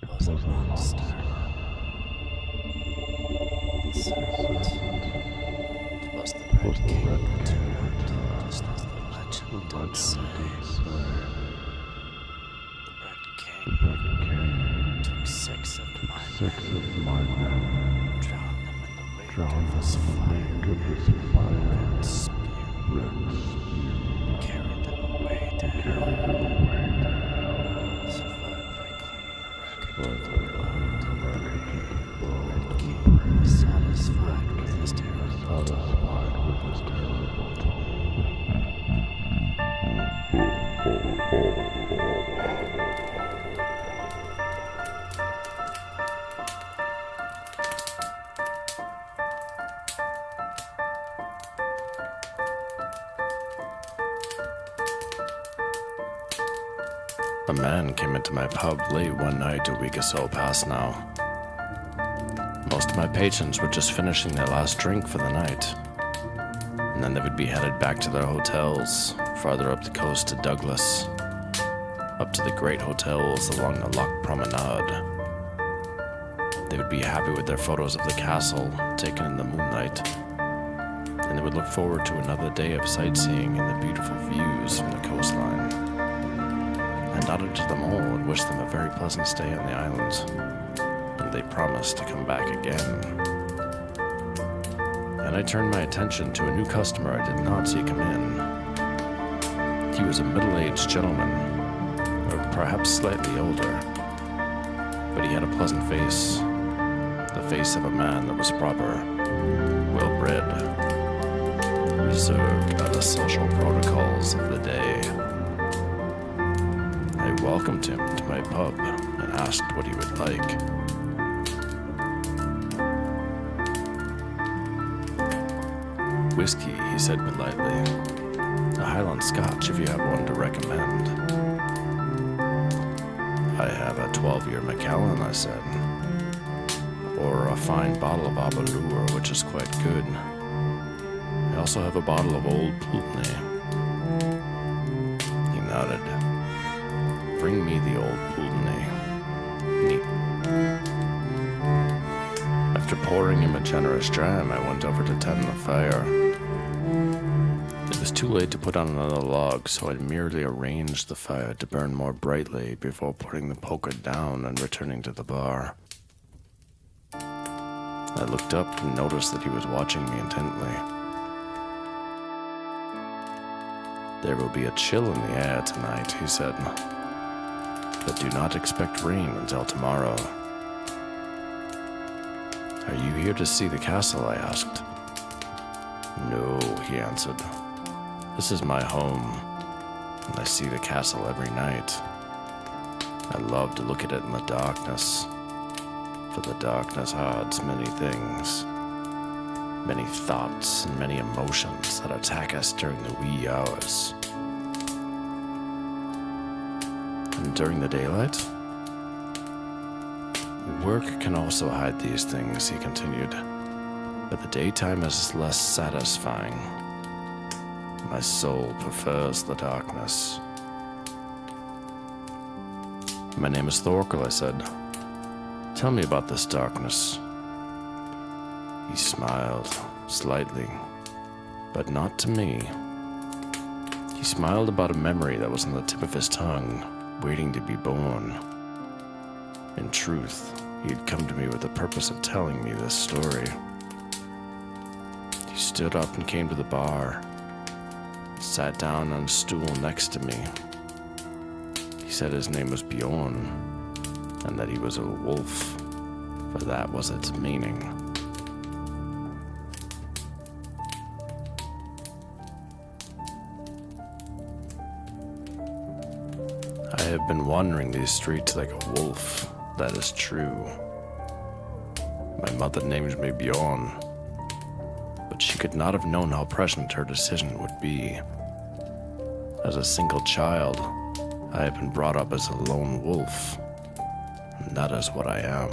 It was a monster. The serpent. It was the Red King returned, just as the legend did say. The Red King took six of my men, drowned them in the wake of his red spew, carried them away to hell, survived by clinging the wreckage of the world. The Red King was satisfied with his terrible toll. A man came into my pub late one night a week or so past now. Most of my patrons were just finishing their last drink for the night, and then they would be headed back to their hotels, farther up the coast to Douglas, up to the great hotels along the Loch Promenade. They would be happy with their photos of the castle taken in the moonlight, and they would look forward to another day of sightseeing and the beautiful views from the coastline. I nodded to them all and wished them a very pleasant stay on the island, and they promised to come back again. And I turned my attention to a new customer I did not see come in. He was a middle-aged gentleman, or perhaps slightly older, but he had a pleasant face, the face of a man that was proper, well-bred, reserved by the social protocols of the day. I welcomed him to my pub and asked what he would like. Whiskey, he said politely. A Highland Scotch if you have one to recommend. I have a 12-year Macallan, I said. Or a fine bottle of Abalur, which is quite good. I also have a bottle of Old Pulteney. He nodded. Bring me the Old Pulteney. Neat. After pouring him a generous dram, I went over to tend the fire. It was too late to put on another log, so I merely arranged the fire to burn more brightly before putting the poker down and returning to the bar. I looked up and noticed that he was watching me intently. There will be a chill in the air tonight, he said. But do not expect rain until tomorrow. Are you here to see the castle? I asked. No, he answered. This is my home, and I see the castle every night. I love to look at it in the darkness, for the darkness hides many things, many thoughts and many emotions that attack us during the wee hours. And during the daylight? Work can also hide these things, he continued, but the daytime is less satisfying. My soul prefers the darkness. My name is Thorkell, I said. Tell me about this darkness. He smiled, slightly, but not to me. He smiled about a memory that was on the tip of his tongue, waiting to be born. In truth, he had come to me with the purpose of telling me this story. He stood up and came to the bar, sat down on a stool next to me. He said his name was Bjorn, and that he was a wolf, for that was its meaning. I have been wandering these streets like a wolf, that is true. My mother named me Bjorn, but she could not have known how prescient her decision would be. As a single child, I have been brought up as a lone wolf, and that is what I am.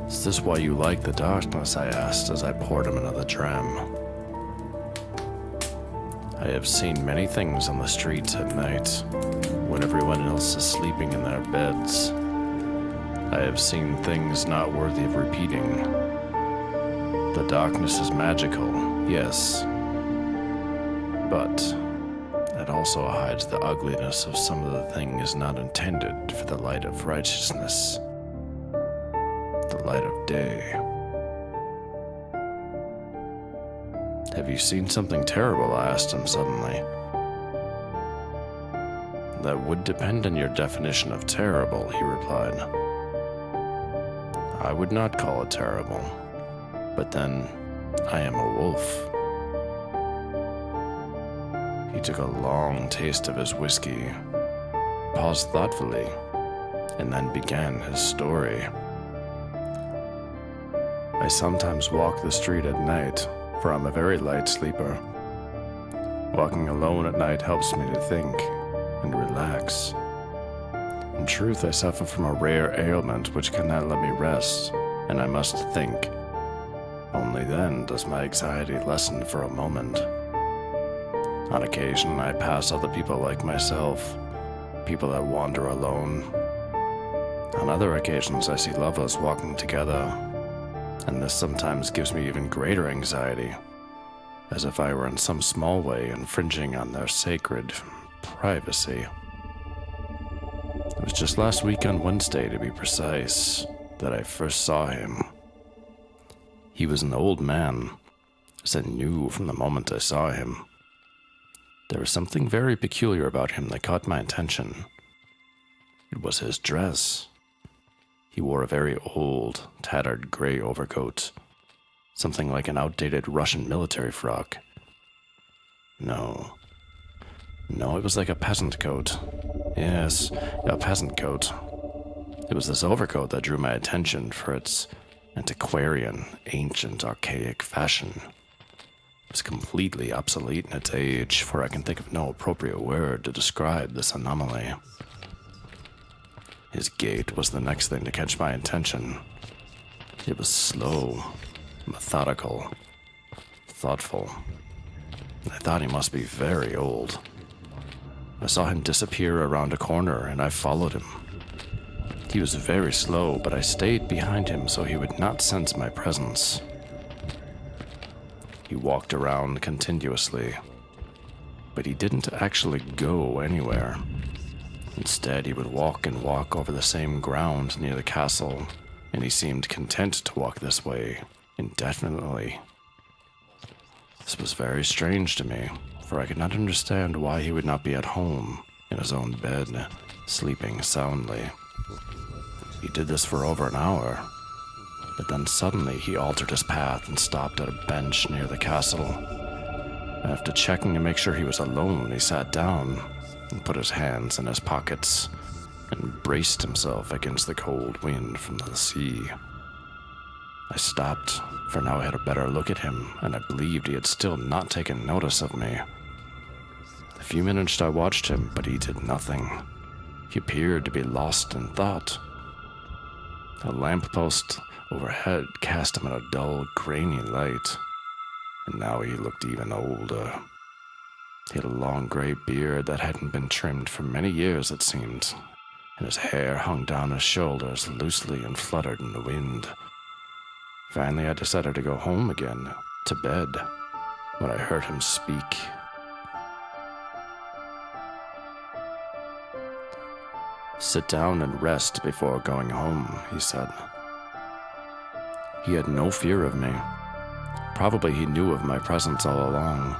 Is this why you like the darkness? I asked as I poured him another dram. I have seen many things on the streets at night, when everyone else is sleeping in their beds. I have seen things not worthy of repeating. The darkness is magical, yes, but it also hides the ugliness of some of the things not intended for the light of righteousness, the light of day. Have you seen something terrible? I asked him suddenly. That would depend on your definition of terrible, he replied. I would not call it terrible, but then I am a wolf. He took a long taste of his whiskey, paused thoughtfully, and then began his story. I sometimes walk the street at night, for I'm a very light sleeper. Walking alone at night helps me to think and relax. In truth, I suffer from a rare ailment which cannot let me rest, and I must think. Only then does my anxiety lessen for a moment. On occasion, I pass other people like myself, people that wander alone. On other occasions, I see lovers walking together, and this sometimes gives me even greater anxiety, as if I were in some small way infringing on their sacred privacy. It was just last week on Wednesday, to be precise, that I first saw him. He was an old man, as I knew from the moment I saw him. There was something very peculiar about him that caught my attention. It was his dress. He wore a very old, tattered gray overcoat, something like an outdated Russian military frock. No, it was like a peasant coat. Yes, a peasant coat. It was this overcoat that drew my attention for its antiquarian, ancient, archaic fashion. It was completely obsolete in its age, for I can think of no appropriate word to describe this anomaly. His gait was the next thing to catch my attention. It was slow, methodical, thoughtful. I thought he must be very old. I saw him disappear around a corner, and I followed him. He was very slow, but I stayed behind him so he would not sense my presence. He walked around continuously, but he didn't actually go anywhere. Instead, he would walk and walk over the same ground near the castle, and he seemed content to walk this way indefinitely. This was very strange to me, for I could not understand why he would not be at home, in his own bed, sleeping soundly. He did this for over an hour, but then suddenly he altered his path and stopped at a bench near the castle. After checking to make sure he was alone, he sat down and put his hands in his pockets and braced himself against the cold wind from the sea. I stopped, for now I had a better look at him, and I believed he had still not taken notice of me. A few minutes I watched him, but he did nothing. He appeared to be lost in thought. A lamppost overhead cast him in a dull, grainy light, and now he looked even older. He had a long gray beard that hadn't been trimmed for many years, it seemed, and his hair hung down his shoulders loosely and fluttered in the wind. Finally, I decided to go home again, to bed, when I heard him speak. "Sit down and rest before going home," he said. He had no fear of me. Probably he knew of my presence all along.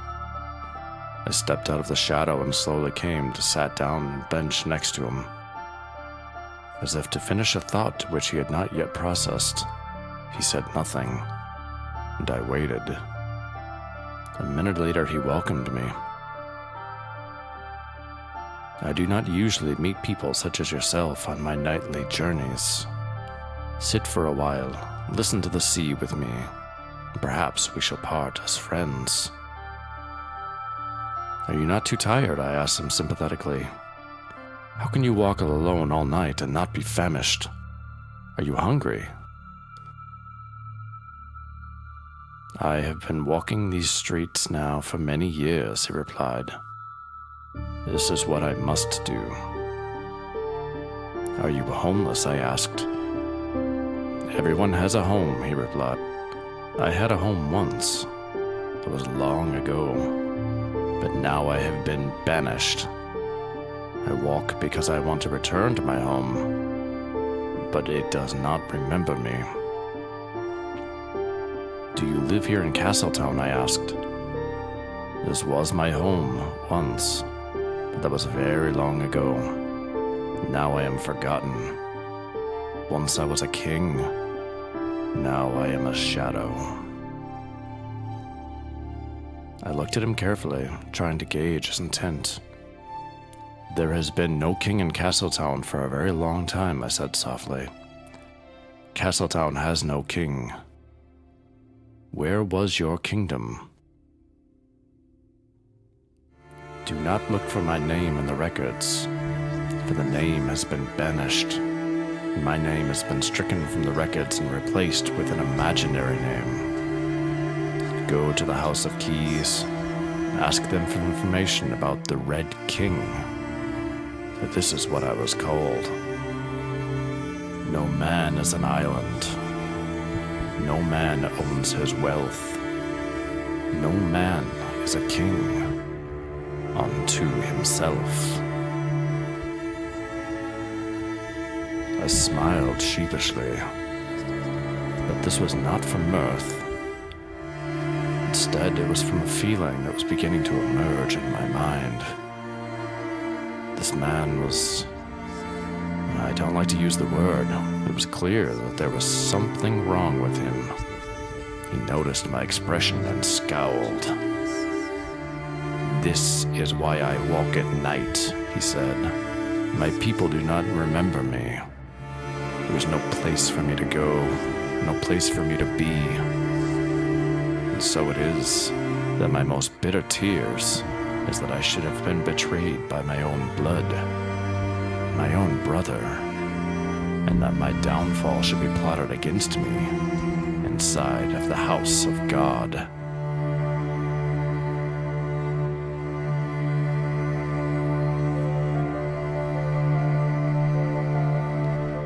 I stepped out of the shadow and slowly came to sat down on a bench next to him. As if to finish a thought which he had not yet processed, he said nothing, and I waited. A minute later, he welcomed me. "I do not usually meet people such as yourself on my nightly journeys. Sit for a while, listen to the sea with me. Perhaps we shall part as friends." "Are you not too tired?" I asked him sympathetically. "How can you walk alone all night and not be famished? Are you hungry?" I have been walking these streets now for many years, he replied. This is what I must do. Are you homeless? I asked. Everyone has a home, he replied. I had a home once. It was long ago, but now I have been banished. I walk because I want to return to my home, but it does not remember me. Do you live here in Castletown? I asked. This was my home once, but that was very long ago. Now I am forgotten. Once I was a king, now I am a shadow. I looked at him carefully, trying to gauge his intent. There has been no king in Castletown for a very long time, I said softly. Castletown has no king. Where was your kingdom? Do not look for my name in the records, for the name has been banished. My name has been stricken from the records and replaced with an imaginary name. Go to the House of Keys, ask them for information about the Red King. But this is what I was called. No man is an island. No man owns his wealth. No man is a king unto himself. I smiled sheepishly, but this was not from mirth. Instead, it was from a feeling that was beginning to emerge in my mind. This man was... I don't like to use the word. It was clear that there was something wrong with him. He noticed my expression and scowled. This is why I walk at night, he said. My people do not remember me. There is no place for me to go, no place for me to be. And so it is that my most bitter tears is that I should have been betrayed by my own blood, my own brother, and that my downfall should be plotted against me inside of the house of God.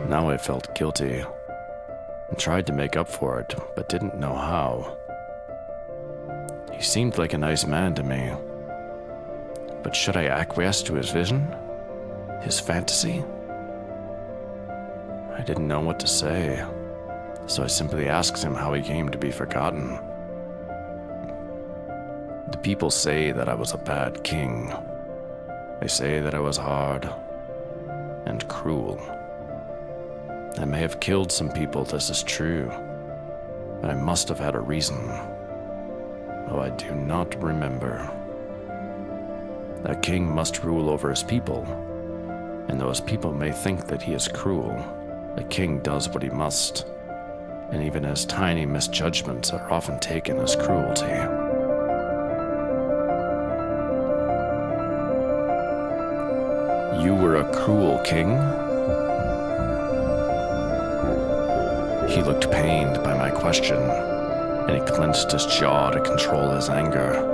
Now I felt guilty and tried to make up for it, but didn't know how. He seemed like a nice man to me, but should I acquiesce to his vision? His fantasy? I didn't know what to say, so I simply asked him how he came to be forgotten. The people say that I was a bad king. They say that I was hard and cruel. I may have killed some people, this is true, but I must have had a reason, though I do not remember. A king must rule over his people, and though his people may think that he is cruel, a king does what he must, and even his tiny misjudgments are often taken as cruelty. You were a cruel king? He looked pained by my question, and he clenched his jaw to control his anger.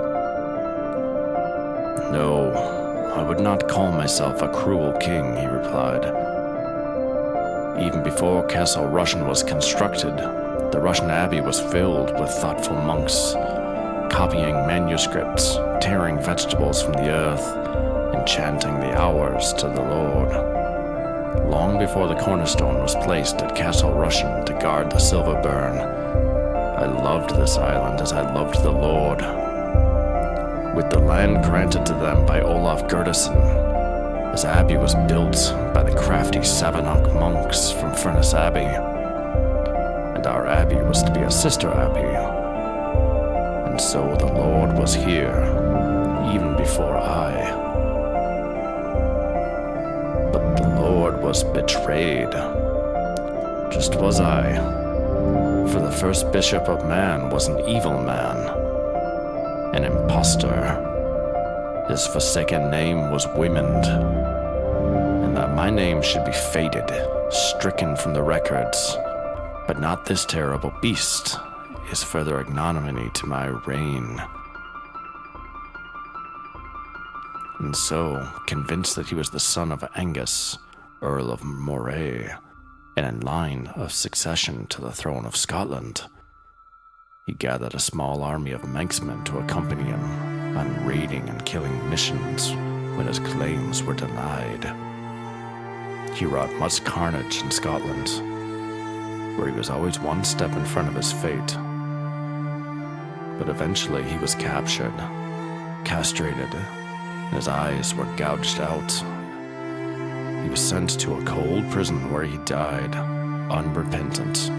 No, I would not call myself a cruel king, he replied. Even before Castle Rushen was constructed, the Russian Abbey was filled with thoughtful monks, copying manuscripts, tearing vegetables from the earth, and chanting the hours to the Lord. Long before the cornerstone was placed at Castle Rushen to guard the silver burn, I loved this island as I loved the Lord. With the land granted to them by Olaf Gurdison, his abbey was built by the crafty Savonok monks from Furness Abbey, and our abbey was to be a sister abbey. And so the Lord was here, even before I. But the Lord was betrayed. Just was I. For the first bishop of man was an evil man, an impostor. His forsaken name was Woymond, and that my name should be faded, stricken from the records. But not this terrible beast. is further ignominy to my reign. And so, convinced that he was the son of Angus, Earl of Moray, and in line of succession to the throne of Scotland, he gathered a small army of Manxmen to accompany him on raiding and killing missions when his claims were denied. He wrought much carnage in Scotland, where he was always one step in front of his fate. But eventually he was captured, castrated, and his eyes were gouged out. He was sent to a cold prison where he died, unrepentant.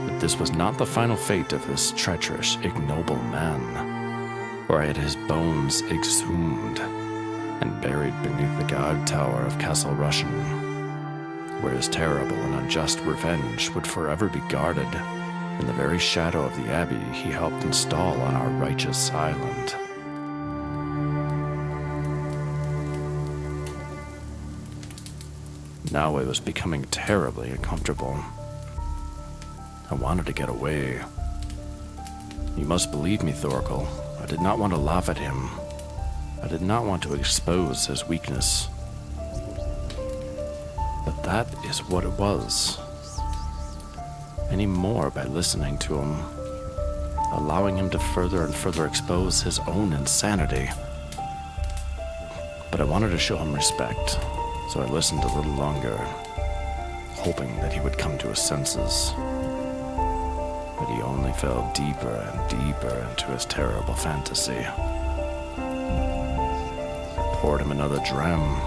But this was not the final fate of this treacherous, ignoble man, for I had his bones exhumed and buried beneath the guard tower of Castle Rushen, where his terrible and unjust revenge would forever be guarded in the very shadow of the abbey he helped install on our righteous island. Now I was becoming terribly uncomfortable. I wanted to get away. You must believe me, Thorkell. I did not want to laugh at him. I did not want to expose his weakness. But that is what it was. Any more by listening to him, allowing him to further and further expose his own insanity. But I wanted to show him respect, so I listened a little longer, hoping that he would come to his senses. But he only fell deeper and deeper into his terrible fantasy. I poured him another dram.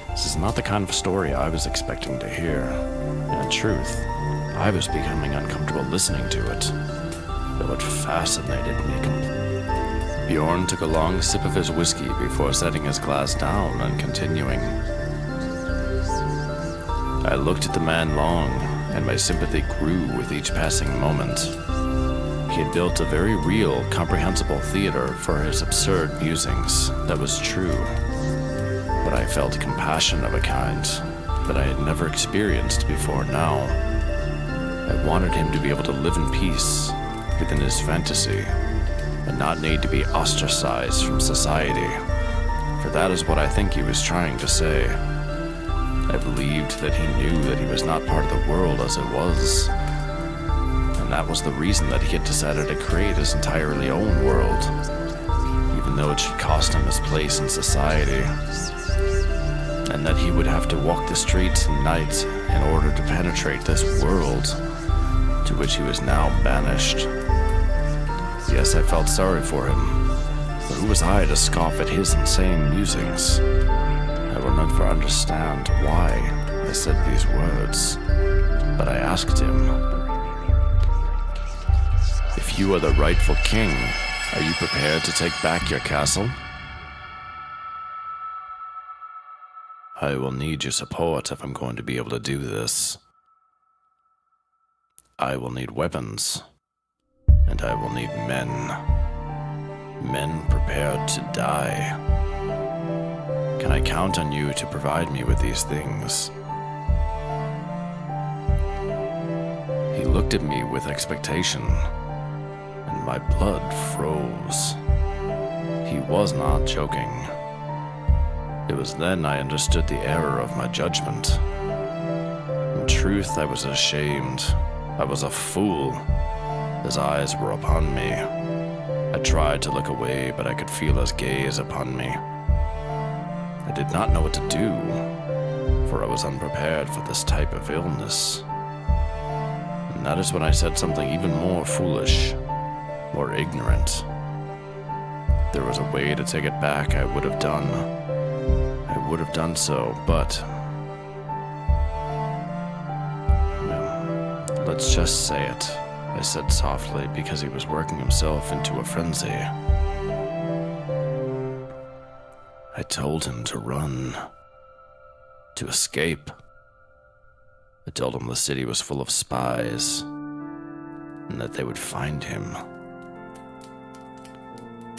This is not the kind of story I was expecting to hear. And in truth, I was becoming uncomfortable listening to it, though it fascinated me. Bjorn took a long sip of his whiskey before setting his glass down and continuing. I looked at the man long, and my sympathy grew with each passing moment. He had built a very real, comprehensible theater for his absurd musings. That was true. But I felt compassion of a kind that I had never experienced before now. I wanted him to be able to live in peace within his fantasy and not need to be ostracized from society, for that is what I think he was trying to say. I believed that he knew that he was not part of the world as it was, and that was the reason that he had decided to create his entirely own world, even though it should cost him his place in society, and that he would have to walk the streets at night in order to penetrate this world to which he was now banished. Yes, I felt sorry for him, but who was I to scoff at his insane musings? I will never understand why I said these words, but I asked him, "If you are the rightful king, are you prepared to take back your castle?" "I will need your support if I'm going to be able to do this. I will need weapons, and I will need men. Men prepared to die. Can I count on you to provide me with these things?" He looked at me with expectation, and my blood froze. He was not joking. It was then I understood the error of my judgment. In truth, I was ashamed. I was a fool. His eyes were upon me. I tried to look away, but I could feel his gaze upon me. I did not know what to do, for I was unprepared for this type of illness. And that is when I said something even more foolish, more ignorant. If there was a way to take it back, I would have done so, but let's just say it, I said softly, because he was working himself into a frenzy. I told him to run, to escape. I told him the city was full of spies, and that they would find him.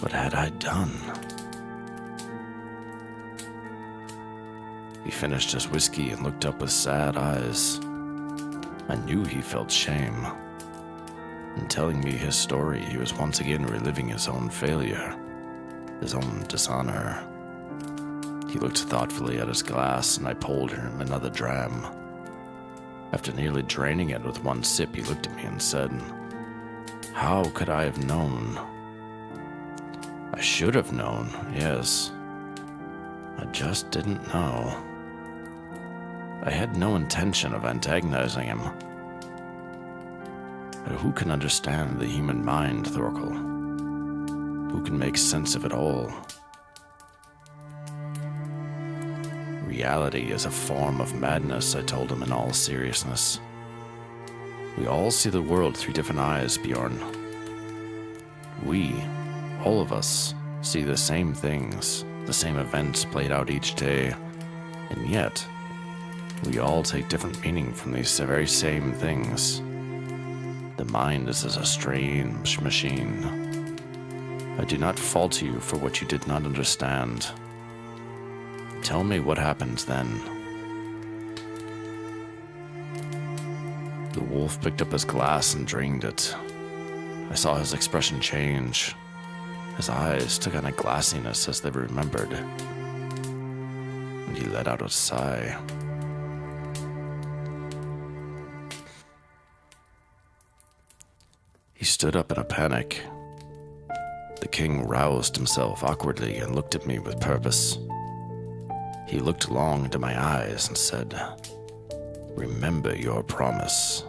What had I done? He finished his whiskey and looked up with sad eyes. I knew he felt shame. In telling me his story, he was once again reliving his own failure, his own dishonor. He looked thoughtfully at his glass, and I poured him another dram. After nearly draining it with one sip, he looked at me and said, "How could I have known?" I should have known, yes. I just didn't know. I had no intention of antagonizing him. But who can understand the human mind, Thorkell? Who can make sense of it all? Reality is a form of madness, I told him in all seriousness. We all see the world through different eyes, Bjorn. We, all of us, see the same things, the same events played out each day, and yet, we all take different meaning from these very same things. The mind is as a strange machine. I do not fault you for what you did not understand. Tell me what happened then. The wolf picked up his glass and drained it. I saw his expression change. His eyes took on a glassiness as they remembered, and he let out a sigh. He stood up in a panic. The king roused himself awkwardly and looked at me with purpose. He looked long into my eyes and said, "Remember your promise."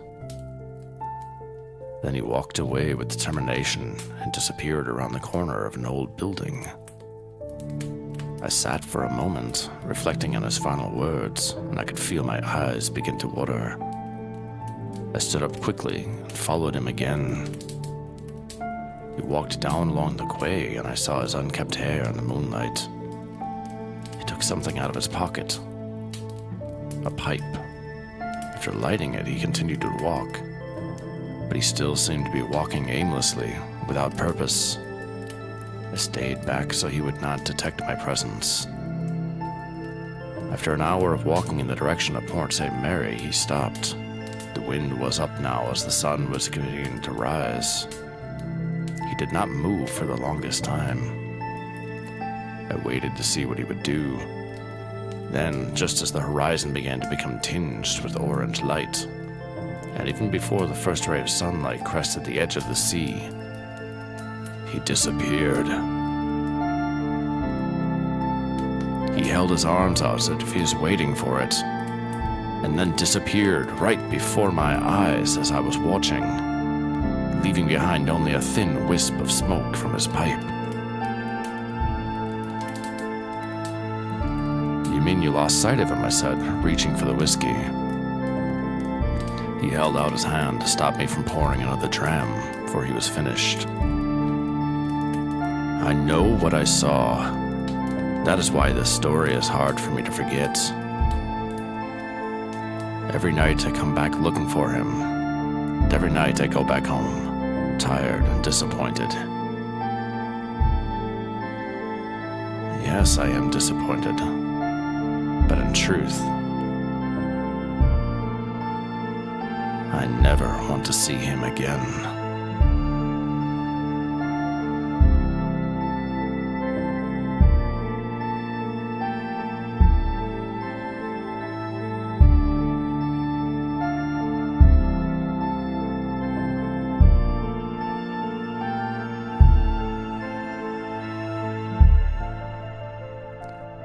Then he walked away with determination and disappeared around the corner of an old building. I sat for a moment, reflecting on his final words, and I could feel my eyes begin to water. I stood up quickly and followed him again. He walked down along the quay, and I saw his unkempt hair in the moonlight. He took something out of his pocket. A pipe. After lighting it, he continued to walk. But he still seemed to be walking aimlessly, without purpose. I stayed back so he would not detect my presence. After an hour of walking in the direction of Port St. Mary, he stopped. The wind was up now as the sun was beginning to rise. He did not move for the longest time. I waited to see what he would do. Then, just as the horizon began to become tinged with orange light, and even before the first ray of sunlight crested the edge of the sea, he disappeared. He held his arms out as if he was waiting for it, and then disappeared right before my eyes as I was watching, leaving behind only a thin wisp of smoke from his pipe. "You mean you lost sight of him?" I said, reaching for the whiskey. He held out his hand to stop me from pouring another dram, for he was finished. "I know what I saw. That is why this story is hard for me to forget. Every night I come back looking for him, and every night I go back home, tired and disappointed. Yes, I am disappointed, but in truth, I never want to see him again."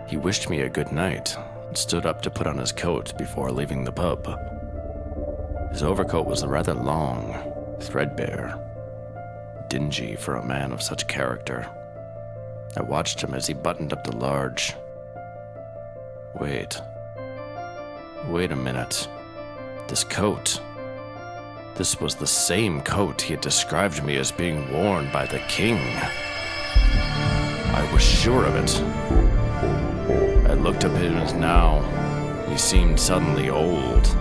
He wished me a good night and stood up to put on his coat before leaving the pub. His overcoat was rather long, threadbare, dingy for a man of such character. I watched him as he buttoned up the large... Wait a minute. This coat. This was the same coat he had described me as being worn by the king. I was sure of it. I looked up at him now. He seemed suddenly old.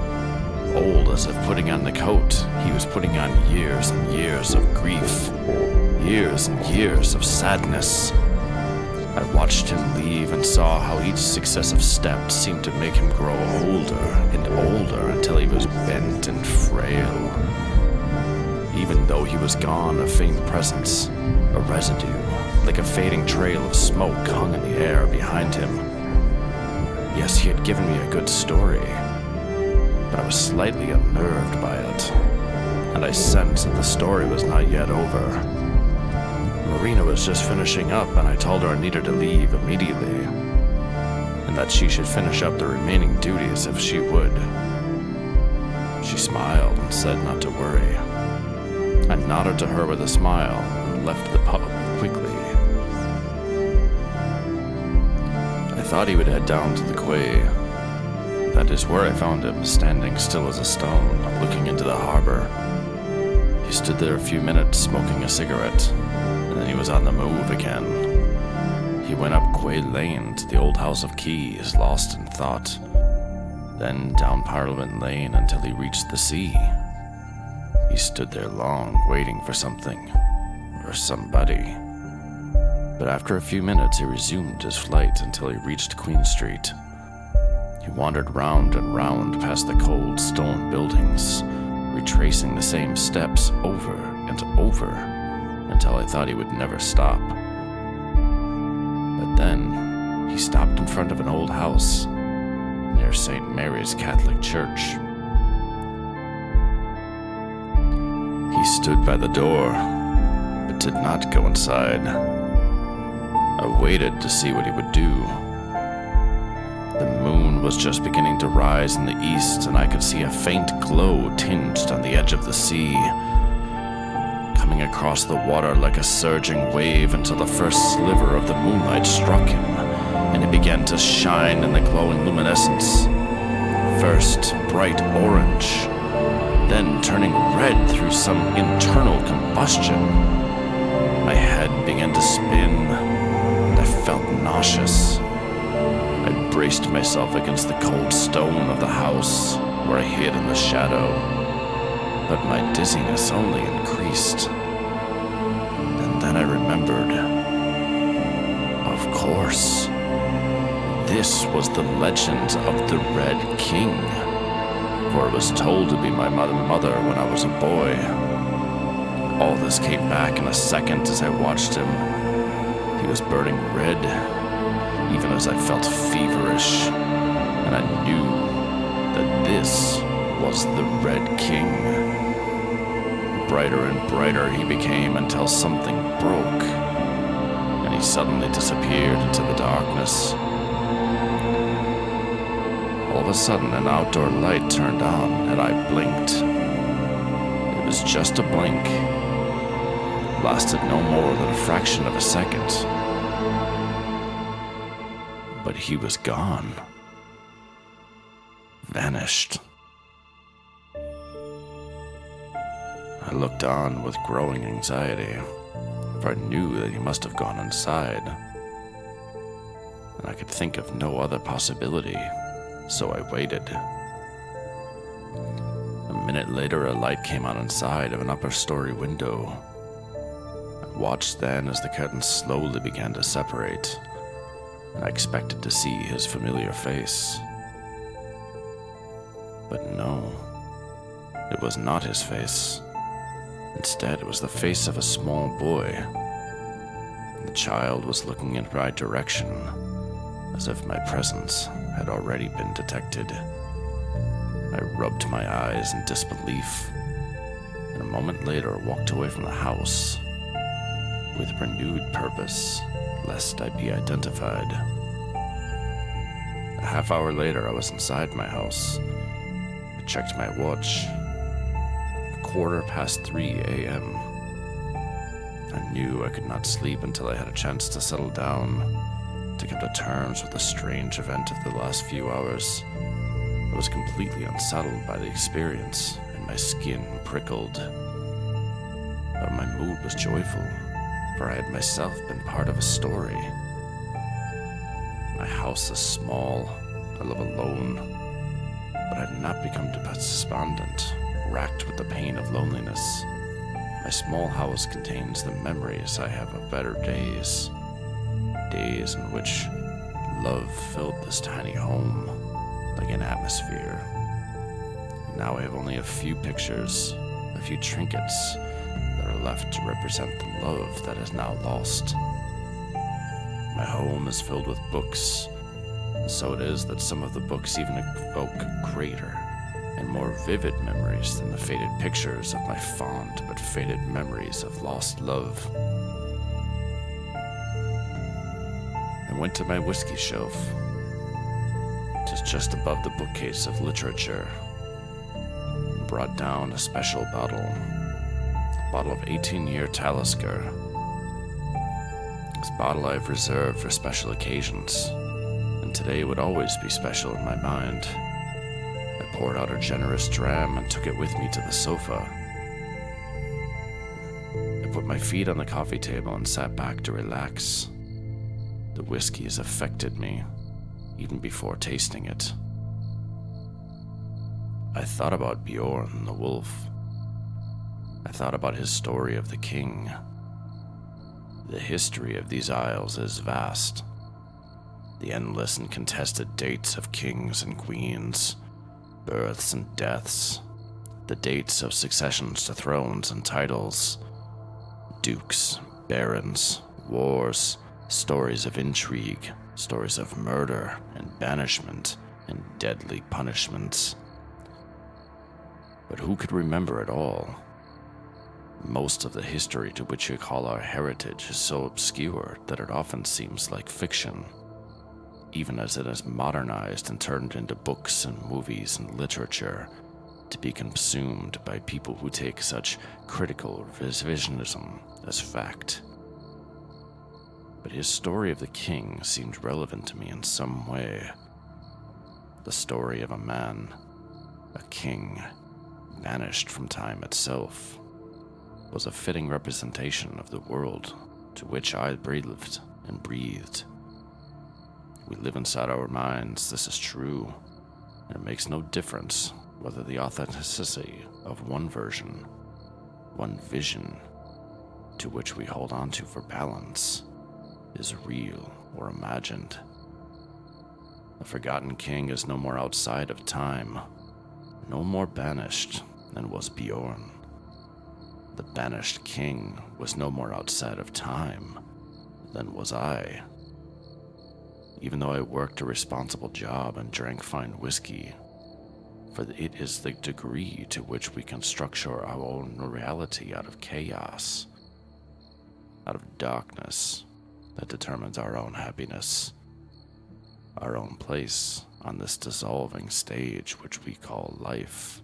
Old as if putting on the coat, he was putting on years and years of grief. Years and years of sadness. I watched him leave and saw how each successive step seemed to make him grow older and older until he was bent and frail. Even though he was gone, a faint presence, a residue, like a fading trail of smoke, hung in the air behind him. Yes, he had given me a good story, but I was slightly unnerved by it, and I sensed that the story was not yet over. Marina was just finishing up, and I told her I needed to leave immediately, and that she should finish up the remaining duties if she would. She smiled and said not to worry. I nodded to her with a smile and left the pub quickly. I thought he would head down to the quay. That is where I found him, standing still as a stone, looking into the harbor. He stood there a few minutes, smoking a cigarette, and then he was on the move again. He went up Quay Lane to the old House of Keys, lost in thought, then down Parliament Lane until he reached the sea. He stood there long, waiting for something, or somebody. But after a few minutes, he resumed his flight until he reached Queen Street. He wandered round and round past the cold stone buildings, retracing the same steps over and over, until I thought he would never stop. But then, he stopped in front of an old house near St. Mary's Catholic Church. He stood by the door, but did not go inside. I waited to see what he would do. The moon was just beginning to rise in the east, and I could see a faint glow tinged on the edge of the sea, coming across the water like a surging wave until the first sliver of the moonlight struck him, and it began to shine in the glowing luminescence. First bright orange, then turning red through some internal combustion. My head began to spin, and I felt nauseous. I braced myself against the cold stone of the house, where I hid in the shadow, but my dizziness only increased. And then I remembered. Of course, this was the legend of the Red King, for it was told to be my mother when I was a boy. All this came back in a second as I watched him. He was burning red, even as I felt feverish, and I knew that this was the Red King. Brighter and brighter he became until something broke, and he suddenly disappeared into the darkness. All of a sudden, an outdoor light turned on, and I blinked. It was just a blink. It lasted no more than a fraction of a second. But he was gone. Vanished. I looked on with growing anxiety, for I knew that he must have gone inside, and I could think of no other possibility, so I waited. A minute later, a light came on inside of an upper-story window. I watched then as the curtains slowly began to separate, and I expected to see his familiar face. But no, it was not his face. Instead, it was the face of a small boy. The child was looking in my direction, as if my presence had already been detected. I rubbed my eyes in disbelief, and a moment later walked away from the house with renewed purpose, lest I be identified. A half hour later, I was inside my house. I checked my watch. 3:15 a.m. I knew I could not sleep until I had a chance to settle down, to come to terms with the strange event of the last few hours. I was completely unsettled by the experience, and my skin prickled. But my mood was joyful, for I had myself been part of a story. My house is small, I live alone, but I had not become despondent, racked with the pain of loneliness. My small house contains the memories I have of better days. Days in which love filled this tiny home like an atmosphere. Now I have only a few pictures, a few trinkets that are left to represent the love that is now lost. My home is filled with books, and so it is that some of the books even evoke greater and more vivid memories than the faded pictures of my fond but faded memories of lost love. I went to my whiskey shelf, just above the bookcase of literature, and brought down a special bottle of 18-year Talisker. This bottle I've reserved for special occasions, and today would always be special in my mind. I poured out a generous dram and took it with me to the sofa. I put my feet on the coffee table and sat back to relax. The whiskey has affected me, even before tasting it. I thought about Bjorn the wolf. I thought about his story of the king. The history of these isles is vast. The endless and contested dates of kings and queens, births and deaths, the dates of successions to thrones and titles, dukes, barons, wars, stories of intrigue, stories of murder and banishment and deadly punishments. But who could remember it all? Most of the history to which we call our heritage is so obscure that it often seems like fiction, even as it is modernized and turned into books and movies and literature to be consumed by people who take such critical revisionism as fact. But his story of the king seemed relevant to me in some way. The story of a man, a king, banished from time itself, was a fitting representation of the world to which I lived and breathed. We live inside our minds, this is true, and it makes no difference whether the authenticity of one version, one vision, to which we hold on to for balance, is real or imagined. The forgotten king is no more outside of time, no more banished than was Bjorn. The banished king was no more outside of time than was I. Even though I worked a responsible job and drank fine whiskey, for it is the degree to which we can structure our own reality out of chaos, out of darkness, that determines our own happiness, our own place on this dissolving stage which we call life.